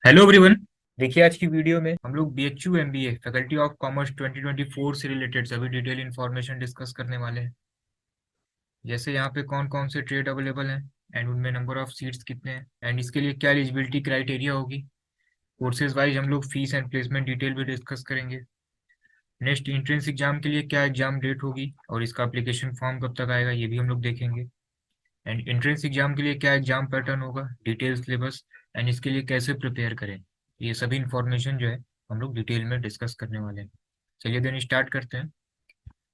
Hello everyone. देखिए, आज की वीडियो में हम लोग BHU MBA faculty of commerce 2024 से रिलेटेड सभी डिटेल इन्फॉर्मेशन डिस्कस करने वाले हैं। जैसे यहाँ पे कौन कौन से ट्रेड अवेलेबल हैं एंड उनमें नंबर ऑफ सीट्स कितने हैं एंड इसके लिए क्या एलिजिबिलिटी क्राइटेरिया होगी। कोर्सेज वाइज हम लोग फीस एंड प्लेसमेंट डिटेल भी डिस्कस करेंगे। नेक्स्ट, एंट्रेंस एग्जाम के लिए क्या एग्जाम डेट होगी और इसका एप्लीकेशन फॉर्म कब तक आएगा, ये भी हम लोग देखेंगे। एंड एंट्रेंस एग्जाम के लिए क्या एग्जाम पैटर्न होगा, डिटेल सिलेबस एंड इसके लिए कैसे प्रिपेयर करें, ये सभी इंफॉर्मेशन जो है हम लोग डिटेल में डिस्कस करने वाले हैं। चलिए देन स्टार्ट करते हैं।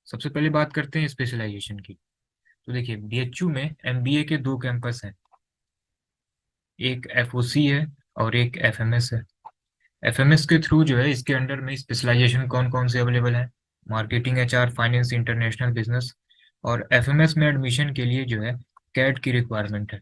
सबसे पहले बात करते हैं स्पेशलाइजेशन की। तो देखिए, बीएचयू में एमबीए के दो कैंपस हैं, एक एफओसी है और एक एफएमएस है। एफएमएस के थ्रू जो है इसके अंडर में स्पेशलाइजेशन कौन कौन से अवेलेबल है, marketing, HR, finance, international business. और एफएमएस में एडमिशन के लिए जो है कैट की रिक्वायरमेंट है,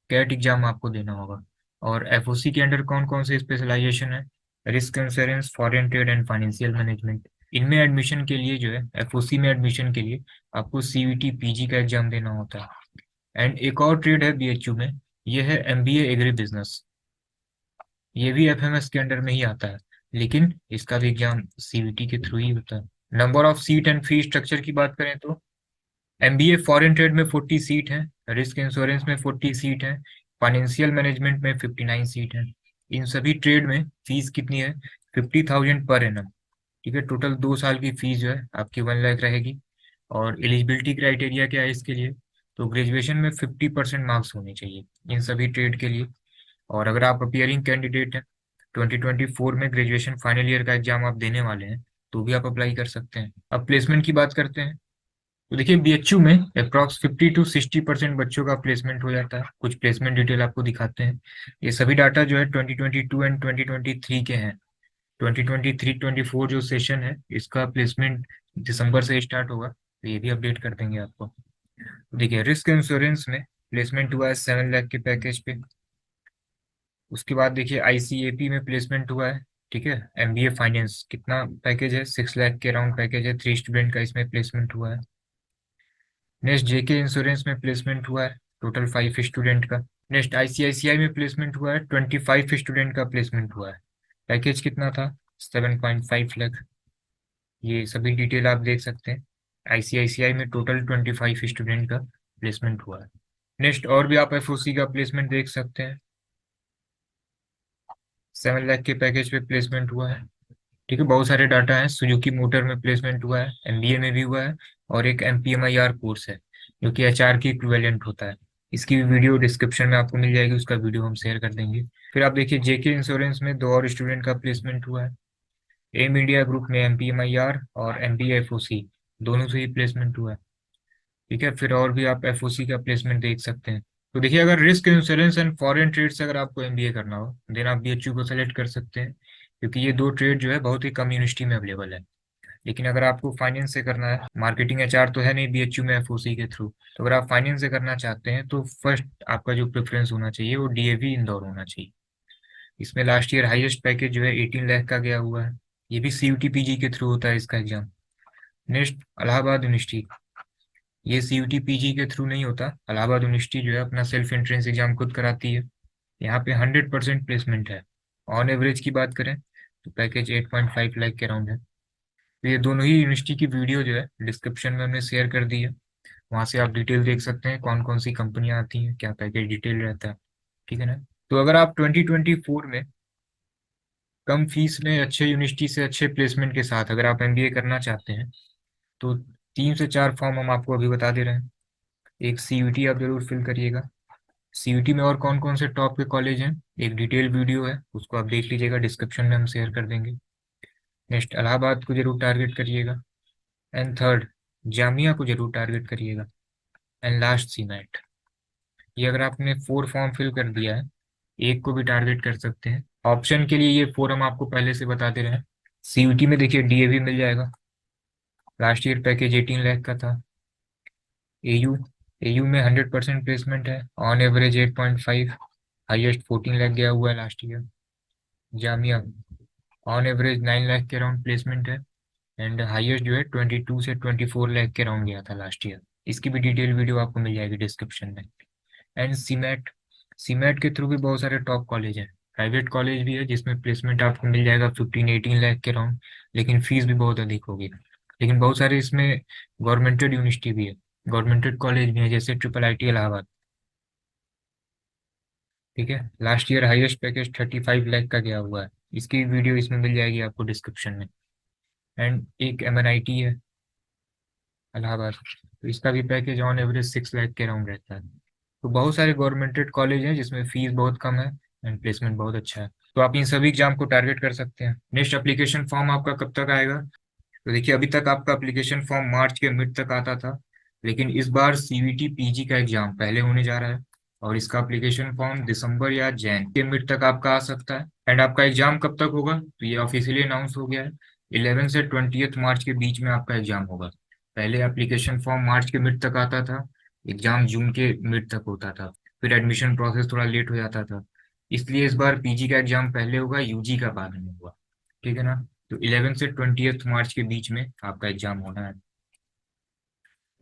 कैट एग्जाम आपको देना होगा। और एफओसी के अंडर कौन कौन से स्पेशलाइजेशन है, risk insurance, foreign trade and financial management. इनमें एडमिशन के लिए जो है एफओसी में एडमिशन के लिए आपको सीवीटी पीजी का एग्जाम देना होता है। एंड एक और ट्रेड है बीएचयू में, ये है एमबीए एग्री बिजनेस। ये भी एफएमएस के अंडर में ही आता है, लेकिन इसका भी एग्जाम सीवीटी के थ्रू ही होता है। Number of seat and fee structure की बात करें तो एमबीए फॉरेन ट्रेड में 40 सीट है, रिस्क इंश्योरेंस में 40 सीट है, फाइनेंशियल मैनेजमेंट में 59 सीट है। इन सभी ट्रेड में फीस कितनी है, 50,000 पर एनम। ठीक है, टोटल 2 साल की फीस जो है आपकी 1 लाख रहेगी। और एलिजिबिलिटी क्राइटेरिया क्या है इसके लिए, तो ग्रेजुएशन में 50% मार्क्स होने चाहिए इन सभी ट्रेड के लिए। और अगर आप अपियरिंग कैंडिडेट हैं, 2024 में ग्रेजुएशन फाइनल ईयर का एग्जाम आप देने वाले हैं, तो भी आप अप्लाई कर सकते हैं। अब प्लेसमेंट की बात करते हैं। तो देखिए, बीएचयू में अप्रॉक्स 50 to 60% बच्चों का प्लेसमेंट हो जाता है। कुछ प्लेसमेंट डिटेल आपको दिखाते हैं। ये सभी डाटा जो है 2022 एंड 2023 के हैं। 2023-24 जो सेशन है इसका प्लेसमेंट दिसंबर से स्टार्ट होगा, तो ये भी अपडेट कर देंगे आपको। तो देखिए, रिस्क इंश्योरेंस में प्लेसमेंट हुआ है 7 लाख के पैकेज पे। उसके बाद देखिए, आईसीएपी में प्लेसमेंट हुआ है। ठीक है, एमबीए फाइनेंस कितना पैकेज है, 6 लाख के अराउंड पैकेज है, 3 स्टूडेंट का इसमें प्लेसमेंट हुआ है। नेक्स्ट, जेके इंश्योरेंस में प्लेसमेंट हुआ है टोटल 5 स्टूडेंट का। नेक्स्ट, आईसीआईसीआई में प्लेसमेंट हुआ है, 25 स्टूडेंट का प्लेसमेंट हुआ है। पैकेज कितना था, 7.5 लाख। ये सभी डिटेल आप देख सकते हैं। आईसीआईसीआई में टोटल 25 स्टूडेंट का प्लेसमेंट हुआ है। नेक्स्ट, और भी आप एफओसी का प्लेसमेंट देख सकते हैं, 7 लाख के पैकेज पे प्लेसमेंट हुआ है। ठीक है, बहुत सारे डाटा हैं। सुजुकी मोटर में प्लेसमेंट हुआ है, एमबीए में भी हुआ है। और एक एमपीएमआईआर कोर्स है जो कि एचआर की इक्विवेलेंट होता है। इसकी भी वीडियो डिस्क्रिप्शन में आपको मिल जाएगी, उसका वीडियो हम शेयर कर देंगे। फिर आप देखिए, जेके इंश्योरेंस में दो और स्टूडेंट का प्लेसमेंट हुआ है। एम इंडिया ग्रुप में एमपीएमआईआर और एमबीएफओसी दोनों से ही प्लेसमेंट हुआ है। ठीक है, फिर और भी आप एफओसी का प्लेसमेंट देख सकते हैं। तो देखिए, अगर risk insurance and foreign trade से अगर आपको एमबीए करना हो, देन आप बीएचयू को सेलेक्ट कर सकते हैं, क्योंकि ये दो ट्रेड जो है बहुत ही कम यूनिवर्सिटी में अवेलेबल है। लेकिन अगर आपको फाइनेंस से करना है, मार्केटिंग एचआर तो है नहीं बीएचयू में एफओसी के थ्रू, तो अगर आप फाइनेंस से करना चाहते हैं तो फर्स्ट आपका जो प्रेफरेंस होना चाहिए वो डीएवी इंदौर होना चाहिए। इसमें लास्ट ईयर हाईएस्ट पैकेज जो है 18 लाख का गया हुआ है। ये भी सीयूटी पीजी के थ्रू होता है इसका एग्जाम। नेक्स्ट, इलाहाबाद यूनिवर्सिटी, ये सीयूटी पीजी के थ्रू नहीं होता। इलाहाबाद यूनिवर्सिटी जो है अपना सेल्फ एंट्रेंस एग्जाम खुद कराती है। यहाँ पे 100% प्लेसमेंट है। ऑन एवरेज की बात करें तो पैकेज 8.5 लाख के अराउंड है। तो ये दोनों ही यूनिवर्सिटी की वीडियो जो है डिस्क्रिप्शन में हमने शेयर कर दी है। वहाँ से आप डिटेल देख सकते हैं, कौन कौन सी कंपनियां आती हैं, क्या पैकेज डिटेल रहता है। ठीक है ना। तो अगर आप 2024 में कम फीस में अच्छे यूनिवर्सिटी से अच्छे प्लेसमेंट के साथ अगर आप एमबीए करना चाहते हैं, तो 3 से 4 फॉर्म हम आपको अभी बता दे रहे हैं। एक सीयूटी आप जरूर फिल करिएगा। सीयूटी में और कौन कौन से टॉप के कॉलेज हैं, एक डिटेल वीडियो है, उसको आप देख लीजिएगा, डिस्क्रिप्शन में हम शेयर कर देंगे। नेक्स्ट, इलाहाबाद को जरूर टारगेट करिएगा। एंड थर्ड, जामिया को जरूर टारगेट करिएगा। And last, CMAT. ये अगर आपने 4 फॉर्म फिल कर दिया है, एक को भी टारगेट कर सकते हैं। ऑप्शन के लिए ये 4 हम आपको पहले से बता दे रहे हैं। सीयूटी में देखिए डीएवी मिल जाएगा, लास्ट ईयर पैकेज 18 लाख का था। एयू, एयू में 100% प्लेसमेंट है, ऑन एवरेज 8.5, हाईएस्ट 14 लाख गया हुआ है last year. Jamia, on average 9 lakh के अराउंड प्लेसमेंट है, एंड हाईएस्ट जो है 22 से 24 लाख के अराउंड गया था लास्ट ईयर। इसकी भी डिटेल वीडियो आपको मिल जाएगी डिस्क्रिप्शन में। एंड सीमेट, सीमेट के थ्रू भी बहुत सारे टॉप कॉलेज हैं। प्राइवेट कॉलेज भी है जिसमें प्लेसमेंट आपको मिल जाएगा 15-18 लाख के राउंड, लेकिन फीस भी बहुत अधिक होगी। लेकिन बहुत सारे इसमें गवर्नमेंटेड यूनिवर्सिटी भी है, गवर्नमेंटेड कॉलेज भी है, जैसे ट्रिपल IIT इलाहाबाद। ठीक है, last year highest package 35 lakh का गया हुआ है। इसकी वीडियो इसमें मिल जाएगी आपको डिस्क्रिप्शन में। एंड एक MNIT है इलाहाबाद, तो इसका भी पैकेज ऑन एवरेज 6 लाख के राउंड रहता है। तो बहुत सारे गवर्नमेंटेड कॉलेज हैं जिसमें फीस बहुत कम है एंड प्लेसमेंट बहुत अच्छा है, तो आप इन सभी एग्जाम को टारगेट कर सकते हैं। नेक्स्ट एप्लीकेशन फॉर्म आपका कब तक आएगा? तो देखिए, अभी तक आपका एप्लीकेशन फॉर्म मार्च के मिड तक आता था, लेकिन इस बार CVT PG का एग्जाम पहले होने जा रहा है, और इसका एप्लीकेशन फॉर्म दिसंबर या जैन के मिड तक आपका आ सकता है। एंड आपका एग्जाम कब तक होगा, तो ये ऑफिशियली अनाउंस हो गया है, 11 से 20 मार्च के बीच में आपका एग्जाम होगा। पहले एप्लीकेशन फॉर्म मार्च के मिड तक आता था, एग्जाम जून के मिड तक होता था, फिर एडमिशन प्रोसेस थोड़ा लेट हो जाता था। इसलिए इस बार PG का एग्जाम पहले होगा, UG का बाद में होगा। ठीक है ना? तो 11 से 20 मार्च के बीच में आपका एग्जाम होना है।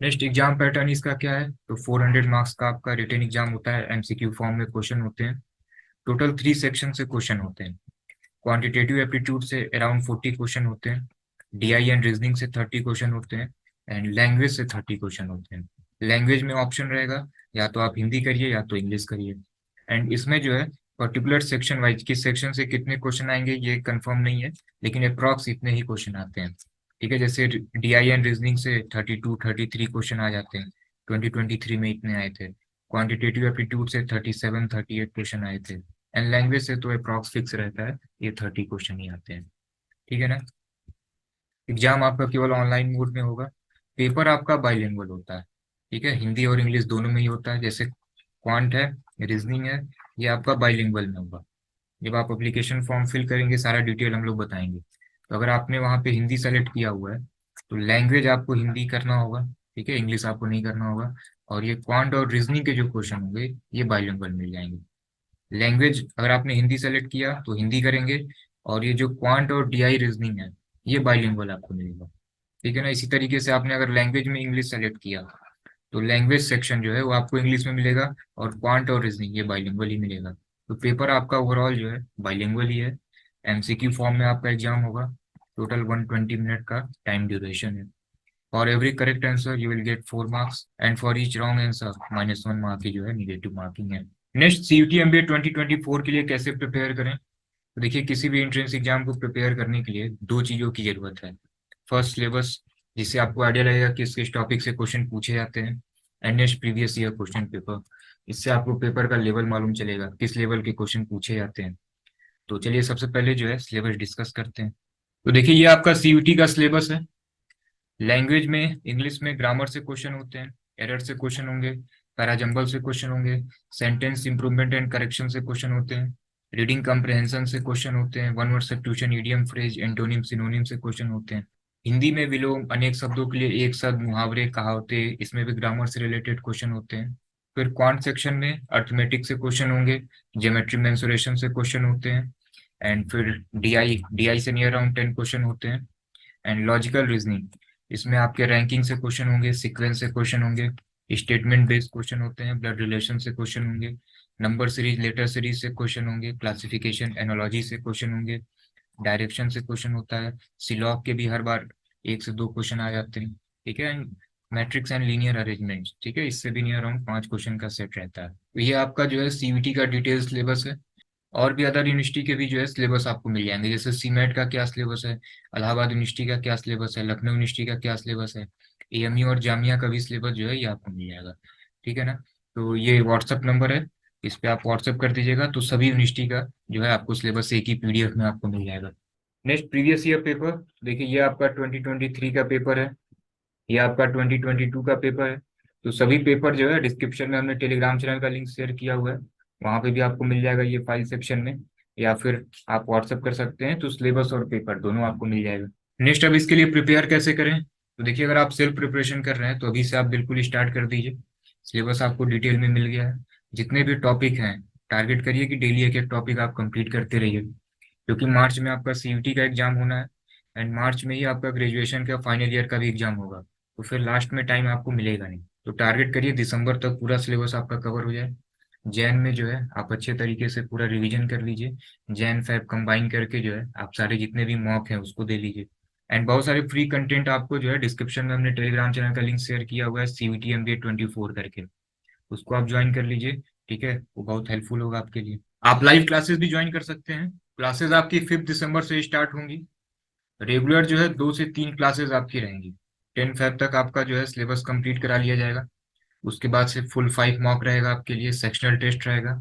नेक्स्ट एग्जाम पैटर्न इसका क्या है, तो 400 मार्क्स का आपका रिटन एग्जाम होता है, MCQ फॉर्म में क्वेश्चन होते हैं। टोटल 3 सेक्शन से क्वेश्चन होते हैं। क्वांटिटेटिव एप्टीट्यूड से अराउंड 40 क्वेश्चन होते हैं, DI एंड रीजनिंग से 30 क्वेश्चन होते हैं, एंड लैंग्वेज से 30 क्वेश्चन होते हैं। लैंग्वेज में ऑप्शन रहेगा, या तो आप हिंदी करिए या तो इंग्लिश करिए। एंड इसमें जो है पर्टिकुलर सेक्शन वाइज किस सेक्शन से कितने क्वेश्चन आएंगे ये कंफर्म नहीं है, लेकिन अप्रॉक्स इतने ही क्वेश्चन आते हैं। ठीक है, जैसे DI एंड रीजनिंग से 32-33 क्वेश्चन आ जाते हैं, 2023 में इतने आए थे। क्वांटिटेटिव एप्टीट्यूड से 37-38 क्वेश्चन आए थे। एंड लैंग्वेज से तो अप्रॉक्स फिक्स रहता है, ये 30 क्वेश्चन ही आते हैं। ठीक है ना? एग्जाम आपका केवल ऑनलाइन मोड में होगा। पेपर आपका बाइलिंगुअल होता है। ठीक है, हिंदी और इंग्लिश दोनों में ही होता है। जैसे क्वांट है, रीजनिंग है, ये आपका बाइलिंगुअल में होगा। जब आप एप्लीकेशन फॉर्म फिल करेंगे सारा डिटेल हम लोग बताएंगे। तो अगर आपने वहाँ पे हिंदी सेलेक्ट किया हुआ है, तो लैंग्वेज आपको हिंदी करना होगा। ठीक है, इंग्लिश आपको नहीं करना होगा। और ये क्वांट और रीजनिंग के जो क्वेश्चन होंगे ये बाइलिंगुअल मिल जाएंगे। लैंग्वेज अगर आपने हिंदी सेलेक्ट किया तो हिंदी करेंगे, और ये जो क्वांट और DI रीजनिंग है ये बाइलिंगुअल आपको मिलेगा। ठीक है ना? इसी तरीके से आपने अगर लैंग्वेज में इंग्लिश सेलेक्ट किया तो लैंग्वेज सेक्शन जो है वो आपको इंग्लिश में मिलेगा, और क्वांट और रीजनिंग ये बाइलिंगुअल ही मिलेगा। तो पेपर आपका ओवरऑल जो है बाइलिंगुअल ही है। MCQ फॉर्म में आपका एग्जाम होगा। टोटल 120 मिनट का टाइम ड्यूरेशन है। For every correct answer you will get 4 marks, and for each wrong answer -1 mark की जो है निगेटिव मार्किंग है। नेक्स्ट, CUT MBA 2024 के लिए कैसे प्रिपेयर करें? तो देखिए, किसी भी एंट्रेंस एग्जाम को प्रिपेयर करने के लिए दो चीज़ों की जरूरत है। फर्स्ट, सिलेबस, जिससे आपको आइडिया लगेगा किस किस टॉपिक से क्वेश्चन पूछे जाते हैं। And next, previous year question paper, इससे आपको पेपर का लेवल मालूम चलेगा किस लेवल के क्वेश्चन पूछे जाते हैं। तो चलिए सबसे पहले जो है सिलेबस डिस्कस करते हैं। तो देखिए, ये आपका CUT का सिलेबस है। लैंग्वेज में इंग्लिश में ग्रामर से क्वेश्चन होते हैं, एरर से क्वेश्चन होंगे, पैराजंबल से क्वेश्चन होंगे, सेंटेंस इंप्रूवमेंट एंड करेक्शन से क्वेश्चन होते हैं, रीडिंग कम्प्रहेंशन से क्वेश्चन होते हैं, one word substitution, idiom, phrase, antonym, synonym से क्वेश्चन होते हैं। हिंदी में विलोम, अनेक शब्दों के लिए एक शब्द, मुहावरे, कहावते, इसमें भी ग्रामर से रिलेटेड क्वेश्चन होते हैं। फिर क्वांट सेक्शन में अर्थमेटिक से क्वेश्चन होंगे, ज्योमेट्री मेंसुरेशन से क्वेश्चन होते हैं, एंड फिर डीआई से नियर अराउंड 10 क्वेश्चन होते हैं। एंड लॉजिकल रीजनिंग, इसमें आपके रैंकिंग से क्वेश्चन होंगे, सीक्वेंस से क्वेश्चन होंगे, स्टेटमेंट बेस्ड क्वेश्चन होते हैं, ब्लड रिलेशन से क्वेश्चन होंगे, नंबर सीरीज, लेटर सीरीज से क्वेश्चन होंगे, क्लासिफिकेशन, एनोलॉजी से क्वेश्चन होंगे, डायरेक्शन से क्वेश्चन होता है, सिलॉग के भी हर बार 1 से 2 क्वेश्चन आ जाते हैं। ठीक है, and matrix and linear arrangement, ठीक है, इससे भी नियर अराउंड 5 क्वेश्चन का सेट रहता है। तो ये आपका जो है CVT का डिटेल सिलेबस है। और भी अदर यूनिवर्सिटी के भी जो है सिलेबस आपको मिल जाएंगे, जैसे सीमेट का क्या सिलेबस है, इलाहाबाद यूनिवर्सिटी का क्या सिलेबस है, लखनऊ यूनिवर्सिटी का क्या सिलेबस है, AMU और जामिया का भी सिलेबस जो है ये आपको मिल जाएगा। ठीक है ना? तो ये व्हाट्सअप नंबर है, इस पे आप व्हाट्सअप कर दीजिएगा, तो सभी यूनिवर्सिटी का जो है आपको सिलेबस एक ही PDF में आपको मिल जाएगा। Next, previous year paper. देखिए, ये आपका 2023 का पेपर है, ये आपका 2022 का पेपर है। तो सभी पेपर जो है डिस्क्रिप्शन में हमने टेलीग्राम चैनल का लिंक शेयर किया हुआ है, वहाँ पे भी आपको मिल जाएगा ये फाइल सेक्शन में, या फिर आप व्हाट्सअप कर सकते हैं, तो सिलेबस और पेपर दोनों आपको मिल जाएगा। नेक्स्ट, अब इसके लिए प्रिपेयर कैसे करें? तो देखिए, अगर आप सेल्फ प्रिपरेशन कर रहे हैं तो अभी से आप बिल्कुल स्टार्ट कर दीजिए। सिलेबस आपको डिटेल में मिल गया है, जितने भी टॉपिक हैं टारगेट करिए कि डेली एक एक टॉपिक आप कंप्लीट करते रहिए, क्योंकि मार्च में आपका CUT का एग्जाम होना है, एंड मार्च में ही आपका ग्रेजुएशन का फाइनल ईयर का भी एग्जाम होगा। तो फिर लास्ट में टाइम आपको मिलेगा नहीं, तो टारगेट करिए दिसंबर तक पूरा सिलेबस आपका कवर हो जाए। जैन में जो है आप अच्छे तरीके से पूरा रिवीजन कर लीजिए। जैन फैब कंबाइन करके जो है आप सारे जितने भी मॉक हैं उसको दे लीजिए। एंड बहुत सारे फ्री कंटेंट आपको जो है डिस्क्रिप्शन में हमने टेलीग्राम चैनल का लिंक शेयर किया हुआ है, CVT MBA 24 करके, उसको आप ज्वाइन कर लीजिए। ठीक है, वो बहुत हेल्पफुल होगा आपके लिए। आप लाइव क्लासेस भी ज्वाइन कर सकते हैं। क्लासेस आपकी 5 दिसंबर से स्टार्ट होंगी। रेगुलर जो है 2 से 3 क्लासेस आपकी रहेंगी। 10 फेब तक आपका जो है सिलेबस कंप्लीट करा लिया जाएगा। उसके बाद से फुल 5 मॉक रहेगा आपके लिए, सेक्शनल टेस्ट रहेगा।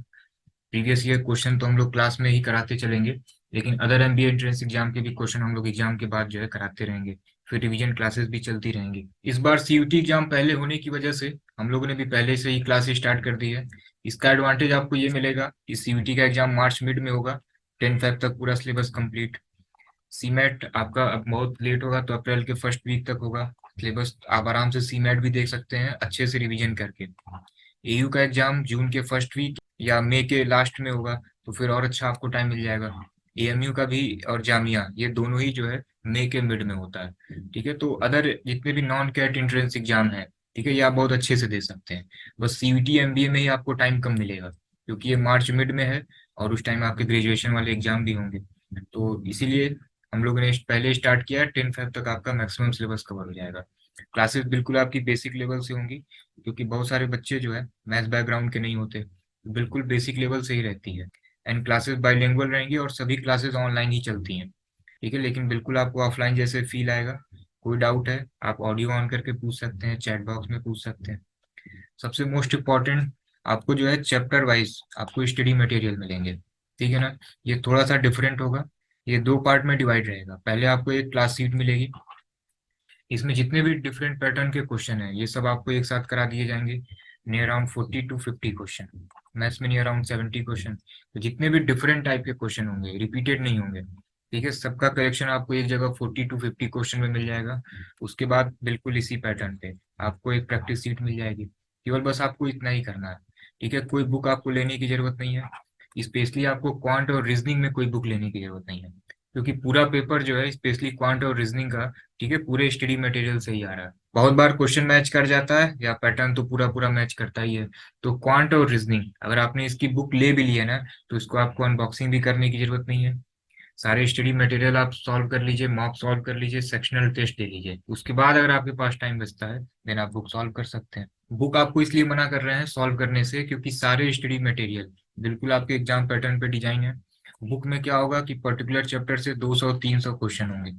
प्रीवियस ईयर क्वेश्चन तो हम लोग क्लास में ही कराते चलेंगे, लेकिन अदर MBA एंट्रेंस एग्जाम के भी क्वेश्चन हम लोग एग्जाम के बाद जो है कराते रहेंगे। फिर रिवीजन क्लासेस भी चलती रहेंगी। इस बार CUT एग्जाम पहले होने की वजह से हम लोगों ने भी पहले से ही क्लास स्टार्ट कर दी है। इसका एडवांटेज आपको ये मिलेगा कि CUT का एग्जाम मार्च मिड में होगा। 10 फेब तक पूरा सिलेबस कंप्लीट। सीमेट आपका अब बहुत लेट होगा तो अप्रैल के फर्स्ट वीक तक होगा सिलेबस। आप आराम से सीमेट भी देख सकते हैं अच्छे से रिवीजन करके। AU का एग्जाम जून के फर्स्ट वीक या मई के लास्ट में होगा, तो फिर और अच्छा आपको टाइम मिल जाएगा। AMU का भी और जामिया, ये दोनों ही जो है मई के मिड में होता है। ठीक है, तो अदर जितने भी नॉन कैट एंट्रेंस एग्जाम है, ठीक है, ये आप बहुत अच्छे से दे सकते हैं। बस CUT MBA में ही आपको टाइम कम मिलेगा, क्योंकि ये मार्च मिड में है और उस टाइम आपके ग्रेजुएशन वाले एग्जाम भी होंगे। तो इसीलिए हम लोगों ने पहले स्टार्ट किया है। 10 फेब तक आपका मैक्सिमम सिलेबस कवर हो जाएगा। क्लासेस बिल्कुल आपकी बेसिक लेवल से होंगी, क्योंकि बहुत सारे बच्चे जो है मैथ्स बैकग्राउंड के नहीं होते, तो बिल्कुल बेसिक लेवल से ही रहती है। एंड क्लासेस बाइलिंगुअल रहेंगी और सभी क्लासेस ऑनलाइन ही चलती हैं। ठीक है, लेकिन बिल्कुल आपको ऑफलाइन जैसे फील आएगा। कोई डाउट है आप ऑडियो ऑन करके पूछ सकते हैं, चैट बॉक्स में पूछ सकते हैं। सबसे मोस्ट इम्पॉर्टेंट, आपको जो है चैप्टर वाइज आपको स्टडी मटेरियल मिलेंगे। ठीक है ना, ये थोड़ा सा डिफरेंट होगा। ये 2 पार्ट में डिवाइड रहेगा। पहले आपको एक क्लास शीट मिलेगी, इसमें जितने भी डिफरेंट पैटर्न के क्वेश्चन हैं ये सब आपको एक साथ करा दिए जाएंगे। Near around 40 to 50 question, maths में नियर अराउंड 70 क्वेश्चन। तो जितने भी डिफरेंट टाइप के क्वेश्चन होंगे रिपीटेड नहीं होंगे। ठीक है, सबका करेक्शन आपको एक जगह 40 to 50 क्वेश्चन में मिल जाएगा। उसके बाद बिल्कुल इसी पैटर्न पे आपको एक प्रैक्टिस सीट मिल जाएगी। केवल बस आपको इतना ही करना है। ठीक है, कोई बुक आपको लेने की जरूरत नहीं है। स्पेशली आपको क्वांट और रीजनिंग में कोई बुक लेने की जरूरत नहीं है, क्योंकि पूरा पेपर जो है स्पेशली क्वांट और रीजनिंग का, ठीक है, पूरे स्टडी मटेरियल से ही आ रहा है। बहुत बार क्वेश्चन मैच कर जाता है या पैटर्न तो पूरा पूरा मैच करता ही है। तो क्वांट और रीजनिंग अगर आपने इसकी बुक ले भी ली है ना, तो इसको आपको अनबॉक्सिंग भी करने की जरूरत नहीं है। सारे स्टडी मटेरियल आप सॉल्व कर लीजिए, मॉक सॉल्व कर लीजिए, सेक्शनल टेस्ट दे लीजिए। उसके बाद अगर आपके पास टाइम बचता है देन आप बुक सॉल्व कर सकते हैं। बुक आपको इसलिए मना कर रहे हैं सॉल्व करने से, क्योंकि सारे स्टडी मटेरियल बिल्कुल आपके एग्जाम पैटर्न पे डिजाइन है। बुक में क्या होगा कि पर्टिकुलर चैप्टर से 200-300 क्वेश्चन होंगे।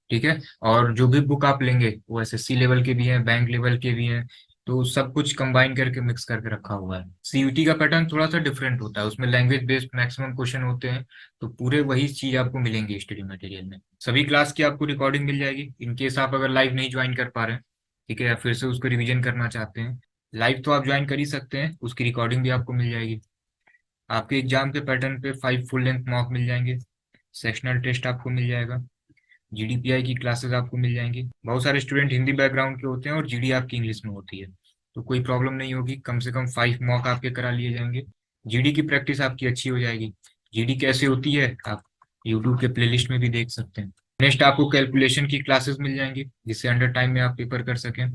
ठीक है, और जो भी बुक आप लेंगे वो SSC लेवल के भी हैं, बैंक लेवल के भी हैं। तो सब कुछ कंबाइन करके मिक्स करके रखा हुआ है। CUT का पैटर्न थोड़ा सा डिफरेंट होता है, उसमें लैंग्वेज बेस्ड मैक्सिमम क्वेश्चन होते हैं। तो पूरे वही चीज आपको मिलेंगी स्टडी मटेरियल में। सभी क्लास की आपको रिकॉर्डिंग मिल जाएगी इन केस आप अगर लाइव नहीं ज्वाइन कर पा रहे हैं। ठीक है, या फिर से उसको रिवीजन करना चाहते हैं। लाइव तो आप ज्वाइन कर ही सकते हैं, उसकी रिकॉर्डिंग भी आपको मिल जाएगी। आपके एग्जाम के पैटर्न पे 5 फुल लेंथ मॉक मिल जाएंगे। सेक्शनल टेस्ट आपको मिल जाएगा। GDPI की क्लासेस आपको मिल जाएंगी। बहुत सारे स्टूडेंट हिंदी बैकग्राउंड के होते हैं और GD आपकी इंग्लिश में होती है, तो कोई प्रॉब्लम नहीं होगी। कम से कम 5 मॉक आपके करा लिए जाएंगे। GD की प्रैक्टिस आपकी अच्छी हो जाएगी। GD कैसे होती है आप यूट्यूब के प्लेलिस्ट में भी देख सकते हैं। नेक्स्ट आपको कैलकुलेशन की क्लासेस मिल जाएंगी, जिससे अंडर टाइम में आप पेपर कर सकें।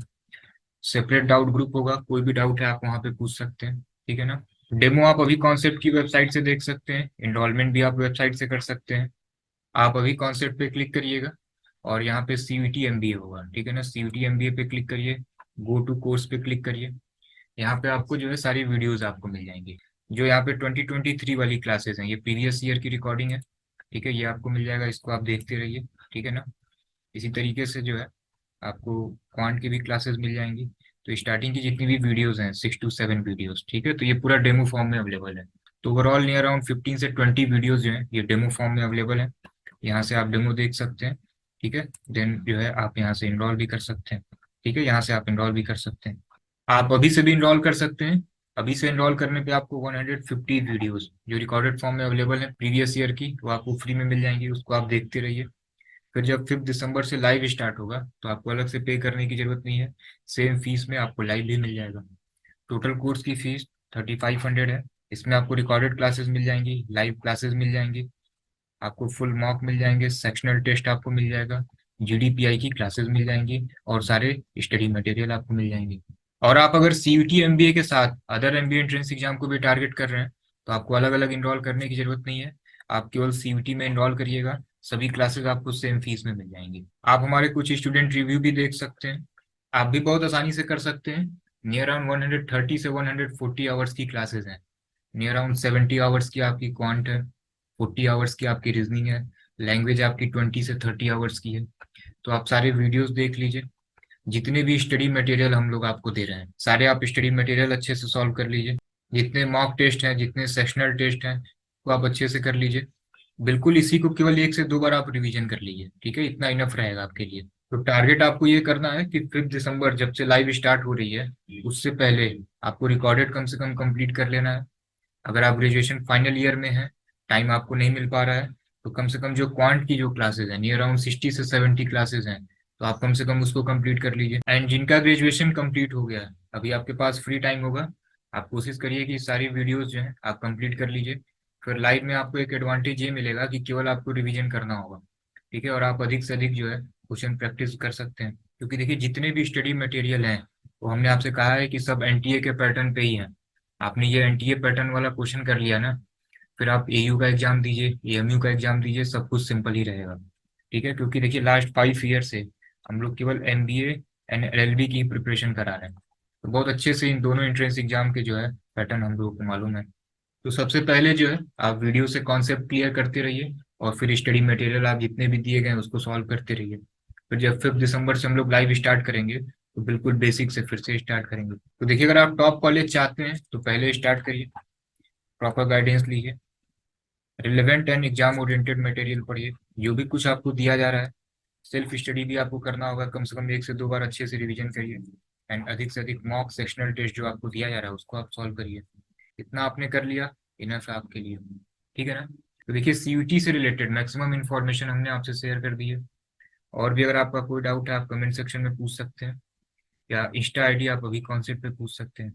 सेपरेट डाउट ग्रुप होगा, कोई भी डाउट है आप वहाँ पे पूछ सकते हैं। ठीक है ना। डेमो आप अभी कॉन्सेप्ट की वेबसाइट से देख सकते हैं, इनरोलमेंट भी आप वेबसाइट से कर सकते हैं। आप अभी कॉन्सेप्ट पे क्लिक करिएगा और यहाँ पे CVT MBA होगा। ठीक है ना, CVT MBA पे क्लिक करिए, गो टू कोर्स पे क्लिक करिए। यहाँ पे आपको जो है सारी वीडियोस आपको मिल जाएंगी। जो यहाँ पे 2023 वाली क्लासेस हैं ये प्रीवियस ईयर की रिकॉर्डिंग है। ठीक है, ये आपको मिल जाएगा, इसको आप देखते रहिए। ठीक है ना। इसी तरीके से जो है आपको क्वांट की भी क्लासेस मिल जाएंगी। तो स्टार्टिंग की जितनी भी वीडियोस हैं 6 to 7 वीडियोस, ठीक है, तो ये पूरा डेमो फॉर्म में अवेलेबल है। तो ओवरऑल नियर अराउंड 15 से 20 वीडियोस जो है ये डेमो फॉर्म में अवेलेबल है। यहाँ से आप डेमो देख सकते हैं। ठीक है, देन जो है आप यहाँ से इनरोल भी कर सकते हैं। ठीक है, यहाँ से आप इनरोल भी कर सकते हैं। आप अभी से भी इनरोल कर सकते हैं। अभी से इनरोल करने पे आपको 150 वीडियोस जो रिकॉर्डेड फॉर्म में अवेलेबल है प्रीवियस ईयर की, वो आपको फ्री में मिल जाएंगी, उसको आप देखते रहिए। फिर जब 5 दिसंबर से लाइव स्टार्ट होगा तो आपको अलग से पे करने की जरूरत नहीं है। सेम फीस में आपको लाइव भी मिल जाएगा। टोटल कोर्स की फीस 3500 है। इसमें आपको रिकॉर्डेड क्लासेस मिल जाएंगी, लाइव क्लासेस मिल जाएंगी, आपको फुल मॉक मिल जाएंगे, सेक्शनल टेस्ट आपको मिल जाएगा, GDPI की क्लासेस मिल जाएंगी और सारे स्टडी मटेरियल आपको मिल जाएंगे। और आप अगर सीयूटी एमबीए के साथ अदर एमबीए एंट्रेंस एग्जाम को भी टारगेट कर रहे हैं तो आपको अलग अलग इनरोल करने की जरूरत नहीं है। आप केवल सीयूटी में इनरोल करिएगा, सभी क्लासेस आपको सेम फीस में मिल जाएंगी। आप हमारे कुछ स्टूडेंट रिव्यू भी देख सकते हैं। आप भी बहुत आसानी से कर सकते हैं। नियर अराउंड 130 से 140 आवर्स की क्लासेस हैं। नियर अराउंड 70 आवर्स की आपकी क्वांट है, 40 आवर्स की आपकी रीजनिंग है, लैंग्वेज आपकी 20 से 30 आवर्स की है। तो आप सारे वीडियोस देख लीजिए। जितने भी स्टडी मटेरियल हम लोग आपको दे रहे हैं सारे आप स्टडी मटेरियल अच्छे से सॉल्व कर लीजिए। जितने मॉक टेस्ट हैं, जितने सेशनल टेस्ट हैं, वो आप अच्छे से कर लीजिए। बिल्कुल इसी को केवल 1 से 2 बार आप रिवीजन कर लीजिए, ठीक है, इतना इनफ रहेगा आपके लिए। तो टारगेट आपको ये करना है कि 5 दिसंबर जब से लाइव स्टार्ट हो रही है उससे पहले आपको रिकॉर्डेड कम से कम कंप्लीट कर लेना है। अगर आप ग्रेजुएशन फाइनल ईयर में हैं, टाइम आपको नहीं मिल पा रहा है, तो कम से कम जो क्वांट की जो क्लासेस हैं, नियर अराउंड 60 से 70 क्लासेस हैं, तो आप कम से कम उसको कंप्लीट कर लीजिए। एंड जिनका ग्रेजुएशन कंप्लीट हो गया है, अभी आपके पास फ्री टाइम होगा, आप कोशिश करिए कि सारी वीडियोस जो हैं आप कंप्लीट कर लीजिए। फिर लाइव में आपको एक एडवांटेज ये मिलेगा कि केवल आपको रिवीजन करना होगा, ठीक है, और आप अधिक से अधिक जो है क्वेश्चन प्रैक्टिस कर सकते हैं। क्योंकि देखिए जितने भी स्टडी मटेरियल हैं वो हमने आपसे कहा है कि सब एनटीए के पैटर्न पे ही हैं। आपने ये एनटीए पैटर्न वाला क्वेश्चन कर लिया ना, फिर आप एयू का एग्जाम दीजिए, एएमयू का एग्जाम दीजिए, सब कुछ सिंपल ही रहेगा। ठीक है, क्योंकि देखिए लास्ट 5 ईयर से हम लोग केवल एमबीए एंड एलएलबी की प्रिपरेशन करा रहे हैं, तो बहुत अच्छे से इन दोनों एंट्रेंस एग्जाम के जो है पैटर्न हम लोगों को मालूम है। तो सबसे पहले जो है आप वीडियो से कॉन्सेप्ट क्लियर करते रहिए, और फिर स्टडी मटेरियल आप जितने भी दिए गए हैं उसको सॉल्व करते रहिए। फिर जब 5 दिसंबर से हम लोग लाइव स्टार्ट करेंगे तो बिल्कुल बेसिक से फिर से स्टार्ट करेंगे। तो देखिए अगर आप टॉप कॉलेज चाहते हैं तो पहले स्टार्ट करिए, प्रॉपर गाइडेंस लीजिए, relevant and exam oriented material पढ़िए। जो भी कुछ आपको दिया जा रहा है सेल्फ स्टडी भी आपको करना होगा, कम से कम 1 से 2 बार अच्छे से रिवीजन करिए। एंड अधिक से अधिक मॉक सेक्शनल टेस्ट जो आपको दिया जा रहा है उसको आप सॉल्व करिए। इतना आपने कर लिया, इनफ है आपके लिए, ठीक है ना। तो देखिए सीयूटी से रिलेटेड मैक्सिमम इन्फॉर्मेशन हमने आपसे शेयर कर दी है। और भी अगर आपका कोई डाउट है आप कमेंट सेक्शन में पूछ सकते हैं, या इंस्टा आईडी आप अभी कॉन्सेप्ट पे पूछ सकते हैं।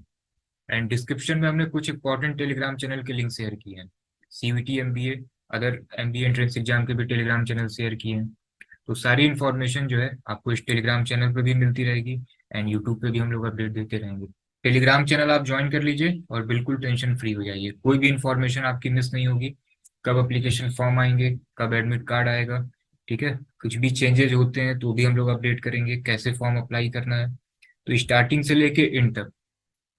एंड डिस्क्रिप्शन में हमने कुछ इंपॉर्टेंट टेलीग्राम चैनल के लिंक शेयर किए हैं। CUET MBA, other MBA entrance exam के भी टेलीग्राम चैनल शेयर किए हैं। तो सारी इन्फॉर्मेशन जो है आपको इस टेलीग्राम चैनल पे भी मिलती रहेगी, एंड यूट्यूब पे भी हम लोग अपडेट देते रहेंगे। टेलीग्राम चैनल आप ज्वाइन कर लीजिए और बिल्कुल टेंशन फ्री हो जाइए, कोई भी इन्फॉर्मेशन आपकी मिस नहीं होगी। कब अप्लीकेशन फॉर्म आएंगे, कब एडमिट कार्ड आएगा, ठीक है, कुछ भी चेंजेस होते हैं तो भी हम लोग अपडेट करेंगे, कैसे फॉर्म अप्लाई करना है, तो स्टार्टिंग से लेके एंड तक,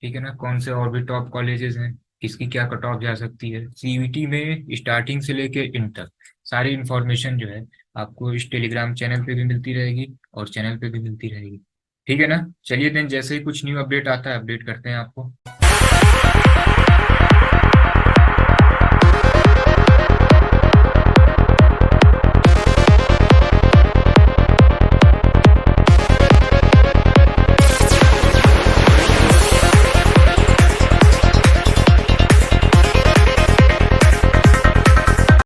ठीक है ना, कौन से और भी टॉप कॉलेजेस हैं, किसकी क्या कट ऑफ जा सकती है सीयूटी में, स्टार्टिंग से लेके इन तक सारी इन्फॉर्मेशन जो है आपको इस टेलीग्राम चैनल पे भी मिलती रहेगी और चैनल पे भी मिलती रहेगी। ठीक है ना, चलिए देन जैसे ही कुछ न्यू अपडेट आता है अपडेट करते हैं आपको।